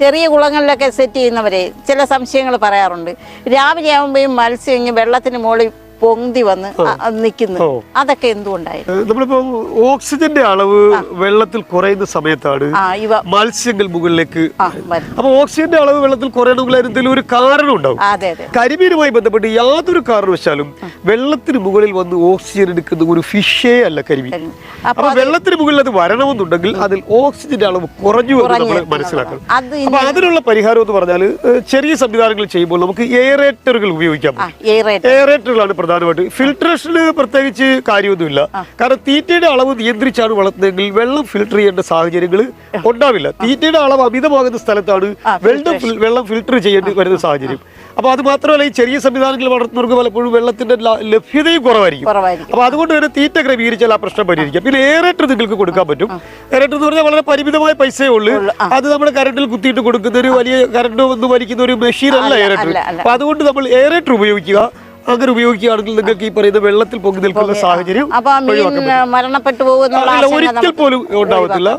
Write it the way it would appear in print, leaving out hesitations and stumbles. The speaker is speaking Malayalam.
ചെറിയ കുളങ്ങളിലൊക്കെ സെറ്റ് ചെയ്യുന്നവരെ ചില സംശയങ്ങൾ പറയാറുണ്ട്. രാവിലെ ആകുമ്പോഴും മത്സ്യം വെള്ളത്തിന് മുകളിൽ പൊന്തി വന്ന് നിൽക്കുന്നു. അതൊക്കെ എന്തുകൊണ്ടായിരുന്നു? നമ്മളിപ്പോ ഓക്സിജന്റെ അളവ് വെള്ളത്തിൽ കുറയുന്ന സമയത്താണ് മത്സ്യങ്ങൾ മുകളിലേക്ക്. അപ്പൊ ഓക്സിജന്റെ അളവ് വെള്ളത്തിൽ കുറയണമെങ്കിൽ എന്തെങ്കിലും ഒരു കാരണം ഉണ്ടാവും. കരിമീനുമായി ബന്ധപ്പെട്ട് യാതൊരു കാരണവശാലും വെള്ളത്തിന് മുകളിൽ വന്ന് ഓക്സിജൻ എടുക്കുന്ന ഒരു ഫിഷേ അല്ല കരിമീൻ. അപ്പൊ വെള്ളത്തിന് മുകളിൽ അത് വരണമെന്നുണ്ടെങ്കിൽ അതിൽ ഓക്സിജന്റെ അളവ് കുറഞ്ഞു എന്ന് നമ്മൾ മനസ്സിലാക്കണം. അപ്പൊ അതിനുള്ള പരിഹാരം എന്ന് പറഞ്ഞാൽ ചെറിയ സംവിധാനങ്ങൾ ചെയ്യുമ്പോൾ നമുക്ക് എയറേറ്ററുകൾ ഉപയോഗിക്കാം. എയറേറ്ററുകളാണ് പ്രധാനമായിട്ട്. ഫിൽട്രേഷന് പ്രത്യേകിച്ച് കാര്യമൊന്നുമില്ല. കാരണം തീറ്റയുടെ അളവ് നിയന്ത്രിച്ചാണ് വളർത്തുന്നതെങ്കിൽ വെള്ളം ഫിൽട്ടർ ചെയ്യേണ്ട സാഹചര്യങ്ങൾ ഉണ്ടാവില്ല. തീറ്റയുടെ അളവ് അമിതമാകുന്ന സ്ഥലത്താണ് വെള്ളം ഫിൽട്ടർ ചെയ്യേണ്ടി വരുന്ന സാഹചര്യം. അപ്പൊ അത് മാത്രമല്ല, ഈ ചെറിയ സംവിധാനങ്ങൾ വളർത്തുന്നവർക്ക് പലപ്പോഴും വെള്ളത്തിന്റെ ലഭ്യതയും കുറവായിരിക്കും. അപ്പൊ അതുകൊണ്ട് തന്നെ തീറ്റ ക്രമീകരിച്ചാൽ ആ പ്രശ്നം പരിഹരിക്കാം. പിന്നെ എയറേറ്റർ നിങ്ങൾക്ക് കൊടുക്കാൻ പറ്റും. എയറേറ്റർ എന്ന് പറഞ്ഞാൽ വളരെ പരിമിതമായ പൈസയേ ഉള്ളൂ. അത് നമ്മുടെ കറണ്ടിൽ കുത്തിയിട്ട് കൊടുക്കുന്ന ഒരു വലിയ കറണ്ട് വന്ന് വലിക്കുന്ന ഒരു മെഷീൻ അല്ല എയറേറ്റർ. അപ്പൊ അതുകൊണ്ട് നമ്മൾ എയറേറ്റർ ഉപയോഗിക്കുക. അങ്ങനെ ഉപയോഗിക്കുകയാണെങ്കിൽ നിങ്ങൾക്ക് ഈ പറയുന്ന വെള്ളത്തിൽ പൊങ്ങി നിൽക്കുന്ന സാഹചര്യം മരണപ്പെട്ടു പോകുന്ന ഒരിക്കൽ പോലും ഉണ്ടാവത്തില്ല.